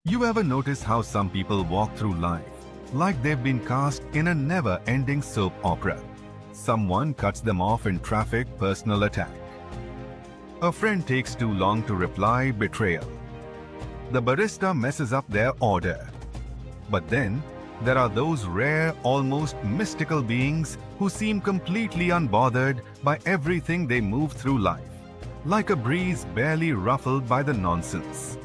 You ever notice how some people walk through life like they've been cast in a never-ending soap opera? Someone cuts them off in traffic, personal attack. A friend takes too long to reply, betrayal. The barista messes up their order. But then, there are those rare, almost mystical beings who seem completely unbothered by everything they move through life, like a breeze barely ruffled by the nonsense.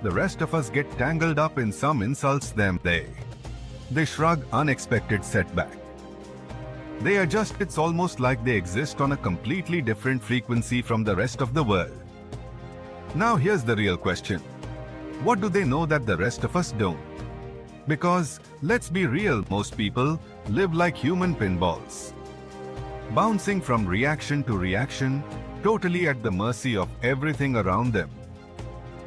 The rest of us get tangled up in some insults they shrug unexpected setback. They adjust. It's almost like they exist on a completely different frequency from the rest of the world. Now here's the real question. What do they know that the rest of us don't? Because, let's be real, most people live like human pinballs, bouncing from reaction to reaction, totally at the mercy of everything around them.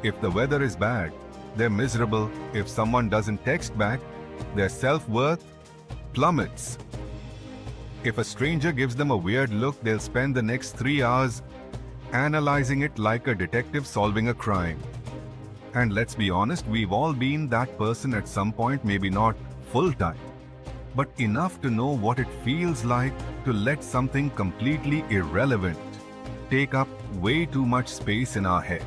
If the weather is bad, they're miserable. If someone doesn't text back, their self-worth plummets. If a stranger gives them a weird look, they'll spend the next 3 hours analyzing it like a detective solving a crime. And let's be honest, we've all been that person at some point, maybe not full-time, but enough to know what it feels like to let something completely irrelevant take up way too much space in our head.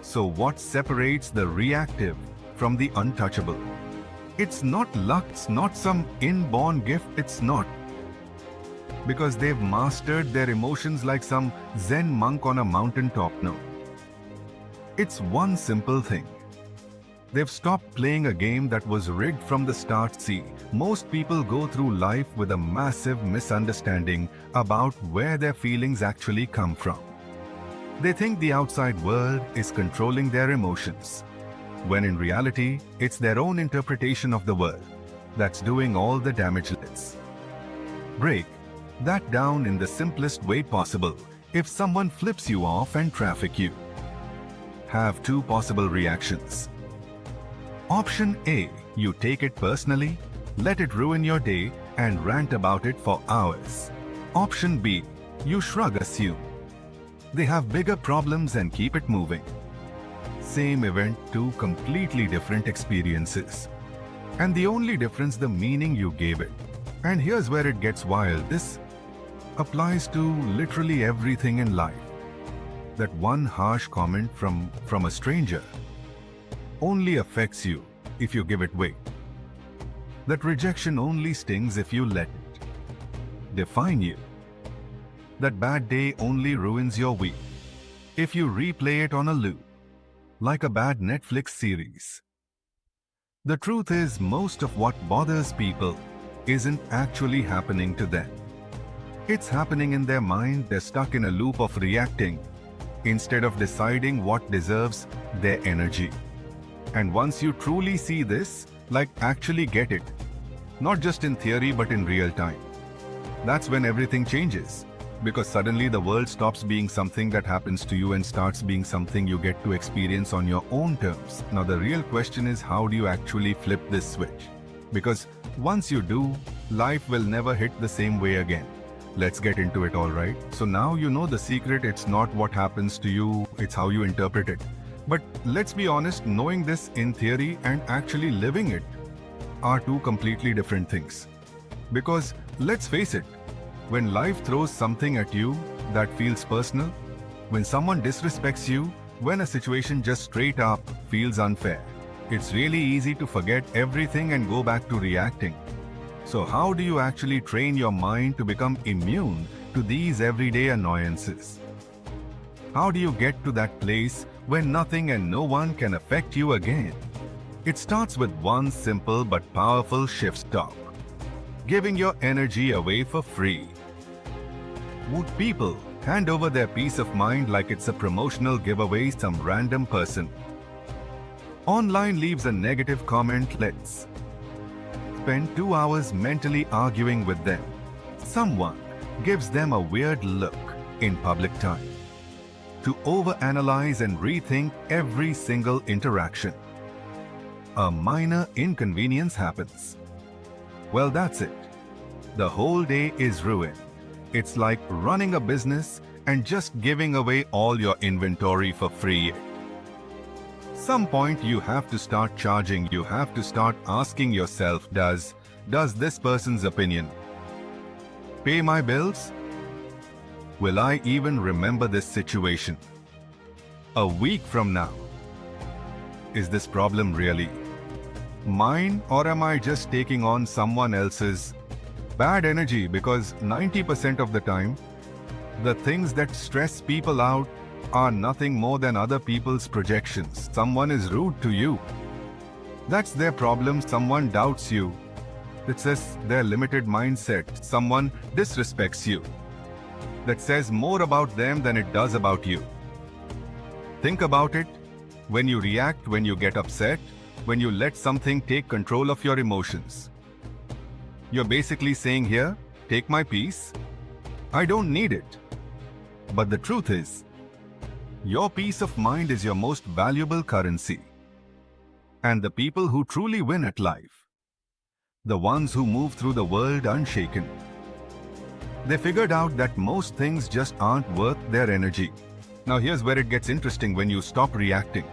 So what separates the reactive from the untouchable? It's not luck, it's not some inborn gift, it's not. Because they've mastered their emotions like some Zen monk on a mountaintop, no. It's one simple thing. They've stopped playing a game that was rigged from the start. See, most people go through life with a massive misunderstanding about where their feelings actually come from. They think the outside world is controlling their emotions, when in reality, it's their own interpretation of the world that's doing all the damage. Let's break that down in the simplest way possible. If someone flips you off and traffic you, have two possible reactions. Option A, you take it personally, let it ruin your day and rant about it for hours. Option B, you shrug, assume they have bigger problems and keep it moving. Same event, two completely different experiences. And the only difference, the meaning you gave it. And here's where it gets wild. This applies to literally everything in life. That one harsh comment from a stranger only affects you if you give it weight. That rejection only stings if you let it define you. That bad day only ruins your week if you replay it on a loop, like a bad Netflix series. The truth is, most of what bothers people isn't actually happening to them. It's happening in their mind. They're stuck in a loop of reacting instead of deciding what deserves their energy. And once you truly see this, like actually get it, not just in theory but in real time, that's when everything changes. Because suddenly the world stops being something that happens to you and starts being something you get to experience on your own terms. Now the real question is, how do you actually flip this switch? Because once you do, life will never hit the same way again. Let's get into it, alright? So now you know the secret. It's not what happens to you, it's how you interpret it. But let's be honest, knowing this in theory and actually living it are two completely different things. Because let's face it, when life throws something at you that feels personal, when someone disrespects you, when a situation just straight up feels unfair, it's really easy to forget everything and go back to reacting. So how do you actually train your mind to become immune to these everyday annoyances? How do you get to that place where nothing and no one can affect you again? It starts with one simple but powerful shift. Stop giving your energy away for free. Would people hand over their peace of mind like it's a promotional giveaway? Some random person online leaves a negative comment, let's spend 2 hours mentally arguing with them. Someone gives them a weird look in public time. To overanalyze and rethink every single interaction. A minor inconvenience happens. Well, that's it. The whole day is ruined. It's like running a business and just giving away all your inventory for free. some point you have to start charging, you have to start asking yourself, does this person's opinion pay my bills? Will I even remember this situation a week from now? Is this problem really mine, or am I just taking on someone else's bad energy? Because 90% of the time, the things that stress people out are nothing more than other people's projections. Someone is rude to you. That's their problem. Someone doubts you. It says their limited mindset. Someone disrespects you. That says more about them than it does about you. Think about it. When you react, when you get upset, when you let something take control of your emotions, you're basically saying, here, take my peace. I don't need it. But the truth is, your peace of mind is your most valuable currency. And the people who truly win at life, the ones who move through the world unshaken, they figured out that most things just aren't worth their energy. Now here's where it gets interesting. When you stop reacting,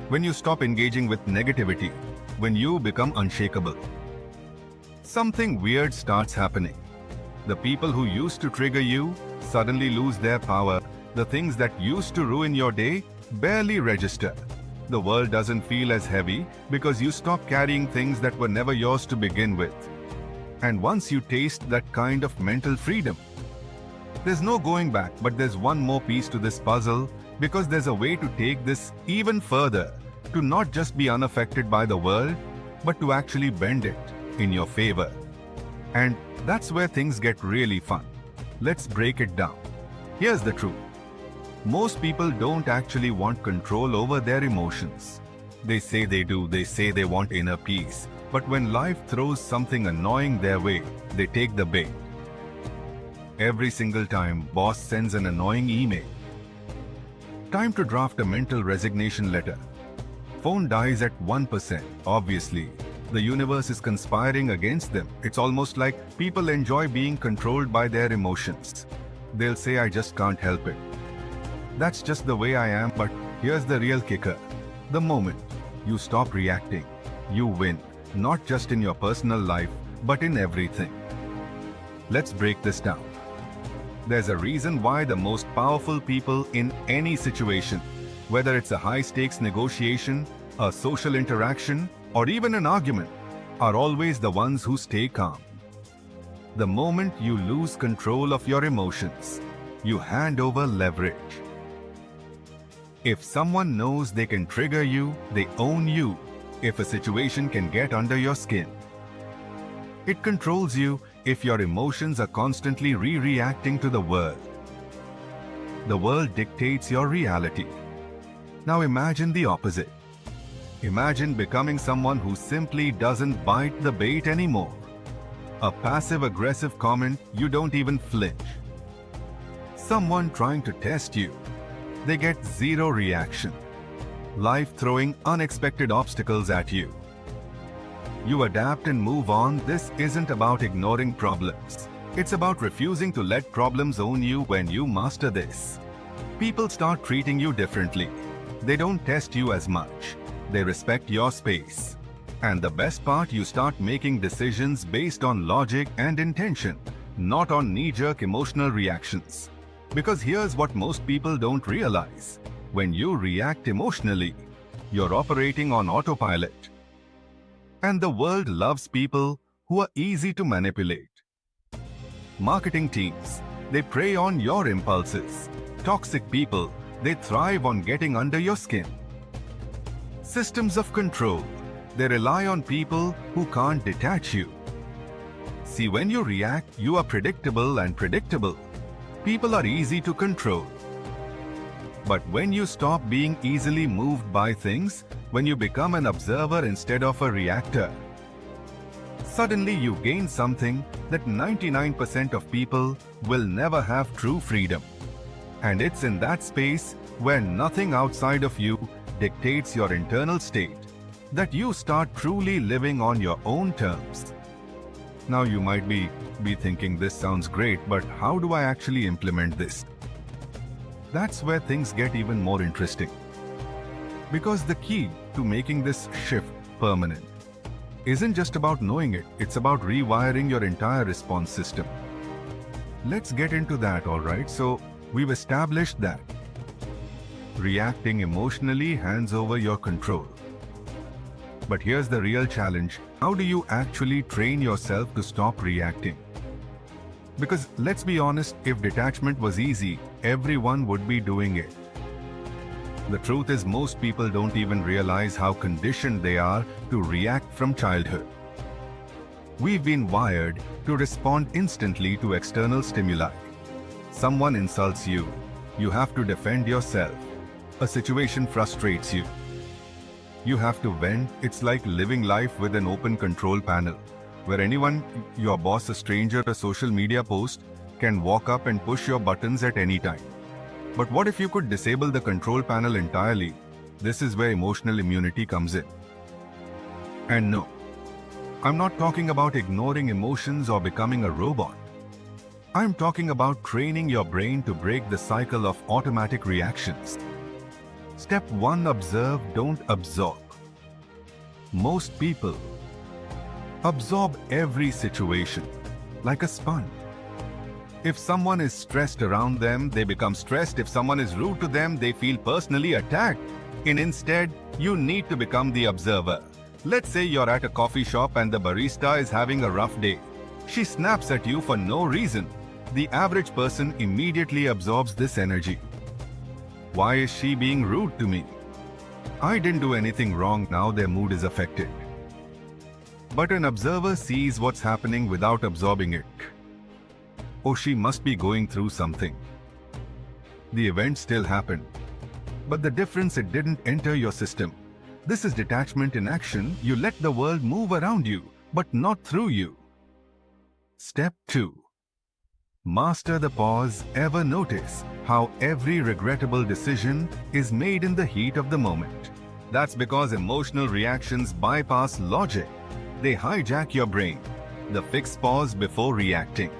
when you stop engaging with negativity, when you become unshakable, something weird starts happening. The people who used to trigger you suddenly lose their power. The things that used to ruin your day barely register. The world doesn't feel as heavy because you stop carrying things that were never yours to begin with. And once you taste that kind of mental freedom, there's no going back. But there's one more piece to this puzzle, because there's a way to take this even further, to not just be unaffected by the world, but to actually bend it in your favor. And that's where things get really fun. Let's break it down. Here's the truth. Most people don't actually want control over their emotions. They say they do, they say they want inner peace. But when life throws something annoying their way, they take the bait. Every single time boss sends an annoying email, time to draft a mental resignation letter, phone dies at 1%, obviously, the universe is conspiring against them. It's almost like people enjoy being controlled by their emotions. They'll say, I just can't help it. That's just the way I am. But here's the real kicker. The moment you stop reacting, you win, not just in your personal life, but in everything. Let's break this down. There's a reason why the most powerful people in any situation, whether it's a high-stakes negotiation, a social interaction, or even an argument, are always the ones who stay calm. The moment you lose control of your emotions, you hand over leverage. If someone knows they can trigger you, they own you. If a situation can get under your skin, it controls you. If your emotions are constantly reacting to the world dictates your reality. Now imagine the opposite. Imagine becoming someone who simply doesn't bite the bait anymore. A passive-aggressive comment, you don't even flinch. Someone trying to test you, they get zero reaction. Life throwing unexpected obstacles at you. You adapt and move on. This isn't about ignoring problems. It's about refusing to let problems own you. When you master this, people start treating you differently. They don't test you as much. They respect your space. And the best part, you start making decisions based on logic and intention, not on knee-jerk emotional reactions. Because here's what most people don't realize. When you react emotionally, you're operating on autopilot. And the world loves people who are easy to manipulate. Marketing teams, they prey on your impulses. Toxic people, they thrive on getting under your skin. Systems of control, they rely on people who can't detach you. See, when you react, you are predictable, and predictable people are easy to control. But when you stop being easily moved by things, when you become an observer instead of a reactor, suddenly you gain something that 99% of people will never have: true freedom. And it's in that space where nothing outside of you dictates your internal state that you start truly living on your own terms. Now you might be thinking, this sounds great, but how do I actually implement this? That's where things get even more interesting. Because the key to making this shift permanent isn't just about knowing it, it's about rewiring your entire response system. Let's get into that, alright? So, we've established that reacting emotionally hands over your control. But here's the real challenge. How do you actually train yourself to stop reacting? Because let's be honest, if detachment was easy, everyone would be doing it. The truth is, most people don't even realize how conditioned they are to react from childhood. We've been wired to respond instantly to external stimuli. Someone insults you, you have to defend yourself. A situation frustrates you, you have to vent. It's like living life with an open control panel, where anyone, your boss, a stranger, a social media post, can walk up and push your buttons at any time. But what if you could disable the control panel entirely? This is where emotional immunity comes in. And no, I'm not talking about ignoring emotions or becoming a robot. I'm talking about training your brain to break the cycle of automatic reactions. Step 1. Observe, don't absorb. Most people absorb every situation like a sponge. If someone is stressed around them, they become stressed. If someone is rude to them, they feel personally attacked. Instead, you need to become the observer. Let's say you're at a coffee shop and the barista is having a rough day. She snaps at you for no reason. The average person immediately absorbs this energy. Why is she being rude to me? I didn't do anything wrong, now their mood is affected. But an observer sees what's happening without absorbing it. Oh, she must be going through something. The event still happened. But the difference, it didn't enter your system. This is detachment in action. You let the world move around you, but not through you. Step 2. Master the pause. Ever notice how every regrettable decision is made in the heat of the moment? That's because emotional reactions bypass logic. They hijack your brain. The fixed pause before reacting.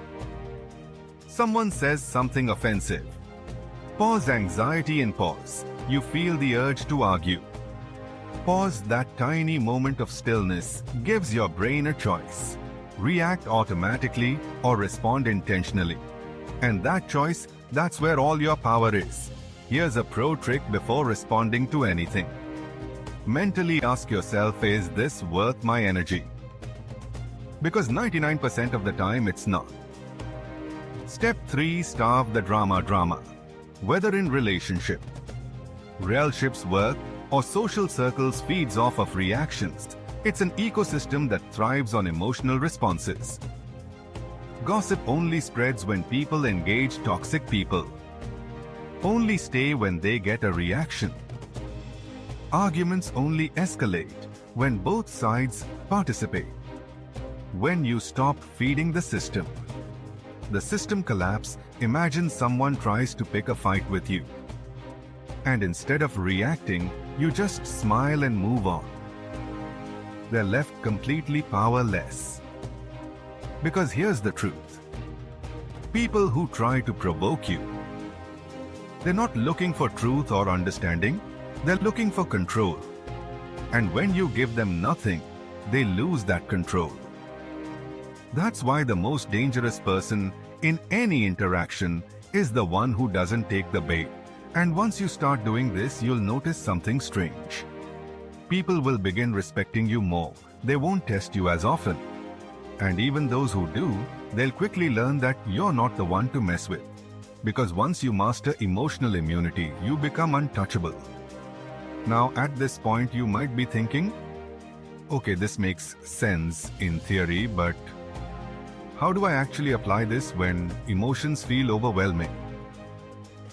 Someone says something offensive. Pause. Anxiety in pause. You feel the urge to argue. Pause. That tiny moment of stillness gives your brain a choice. React automatically or respond intentionally. And that choice, that's where all your power is. Here's a pro trick before responding to anything. Mentally ask yourself, is this worth my energy? Because 99% of the time it's not. Step 3. Starve the drama. Whether in relationships, work, or social circles, feeds off of reactions. It's an ecosystem that thrives on emotional responses. Gossip only spreads when people engage. Toxic people only stay when they get a reaction. Arguments only escalate when both sides participate. When you stop feeding the system collapses. Imagine someone tries to pick a fight with you. And instead of reacting, you just smile and move on. They're left completely powerless. Because here's the truth. People who try to provoke you, they're not looking for truth or understanding, they're looking for control. And when you give them nothing, they lose that control. That's why the most dangerous person in any interaction is the one who doesn't take the bait. And once you start doing this, you'll notice something strange. People will begin respecting you more. They won't test you as often. And even those who do, they'll quickly learn that you're not the one to mess with. Because once you master emotional immunity, you become untouchable. Now, at this point, you might be thinking, okay, this makes sense in theory, but how do I actually apply this when emotions feel overwhelming?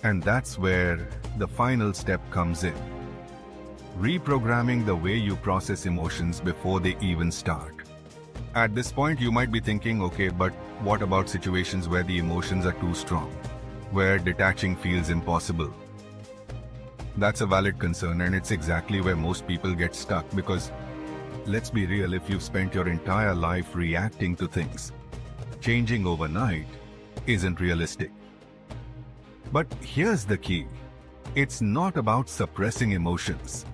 And that's where the final step comes in. Reprogramming the way you process emotions before they even start. At this point, you might be thinking, okay, but what about situations where the emotions are too strong, where detaching feels impossible? That's a valid concern, and it's exactly where most people get stuck, because let's be real, if you've spent your entire life reacting to things, changing overnight isn't realistic. But here's the key. It's not about suppressing emotions.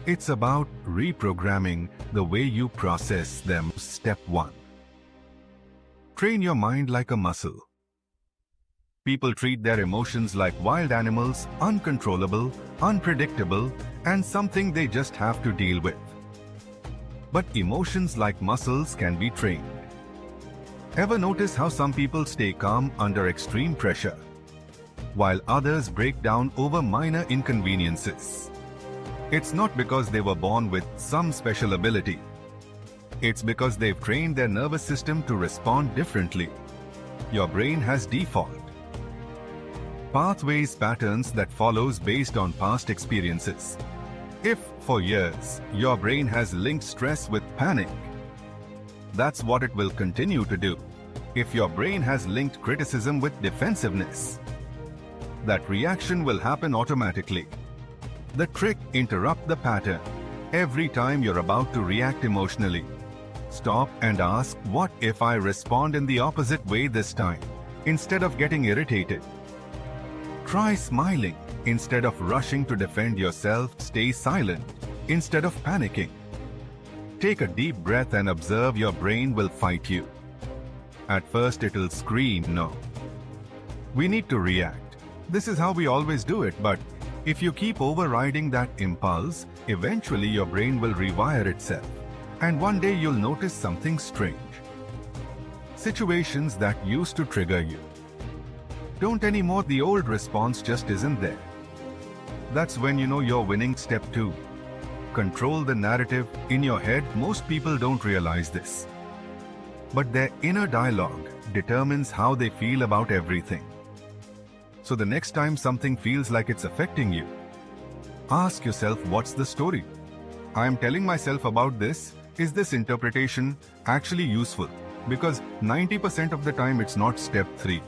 It's about reprogramming the way you process them. Step 1. Train your mind like a muscle. People treat their emotions like wild animals, uncontrollable, unpredictable, and something they just have to deal with. But emotions like muscles can be trained. Ever notice how some people stay calm under extreme pressure, while others break down over minor inconveniences? It's not because they were born with some special ability. It's because they've trained their nervous system to respond differently. Your brain has default pathways, patterns that follows based on past experiences. If, for years, your brain has linked stress with panic, that's what it will continue to do. If your brain has linked criticism with defensiveness, that reaction will happen automatically. The trick: interrupt the pattern. Every time you're about to react emotionally, stop and ask, what if I respond in the opposite way this time? Instead of getting irritated, try smiling. Instead of rushing to defend yourself, stay silent. Instead of panicking, take a deep breath and observe. Your brain will fight you. At first it'll scream, no. We need to react. This is how we always do it, but if you keep overriding that impulse, eventually your brain will rewire itself. And one day you'll notice something strange. Situations that used to trigger you don't anymore. The old response just isn't there. That's when you know you're winning. Step 2. Control the narrative in your head. Most people don't realize this, but their inner dialogue determines how they feel about everything. So the next time something feels like it's affecting you, ask yourself, what's the story I'm telling myself about this? Is this interpretation actually useful? Because 90% of the time it's not. Step 3.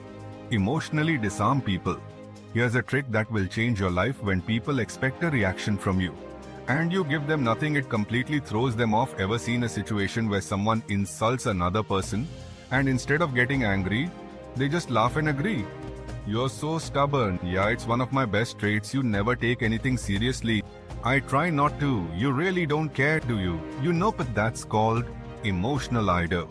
Emotionally disarm people. Here's a trick that will change your life. When people expect a reaction from you and you give them nothing, it completely throws them off. Ever seen a situation where someone insults another person and instead of getting angry, they just laugh and agree? You're so stubborn. Yeah, it's one of my best traits. You never take anything seriously. I try not to. You really don't care, do you? You know, but that's called emotional idol.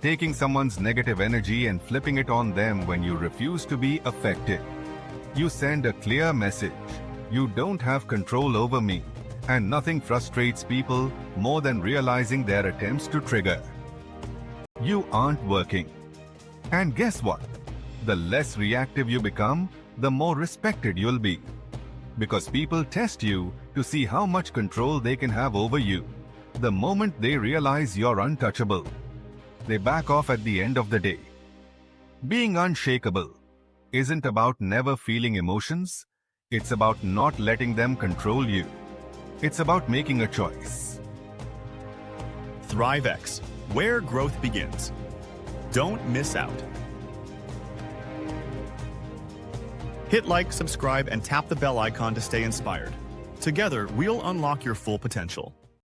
Taking someone's negative energy and flipping it on them when you refuse to be affected. You send a clear message: you don't have control over me. And nothing frustrates people more than realizing their attempts to trigger you aren't working. And guess what? The less reactive you become, the more respected you'll be. Because people test you to see how much control they can have over you. The moment they realize you're untouchable, they back off. At the end of the day, being unshakable isn't about never feeling emotions. It's about not letting them control you. It's about making a choice. ThriveX, where growth begins. Don't miss out. Hit like, subscribe, and tap the bell icon to stay inspired. Together, we'll unlock your full potential.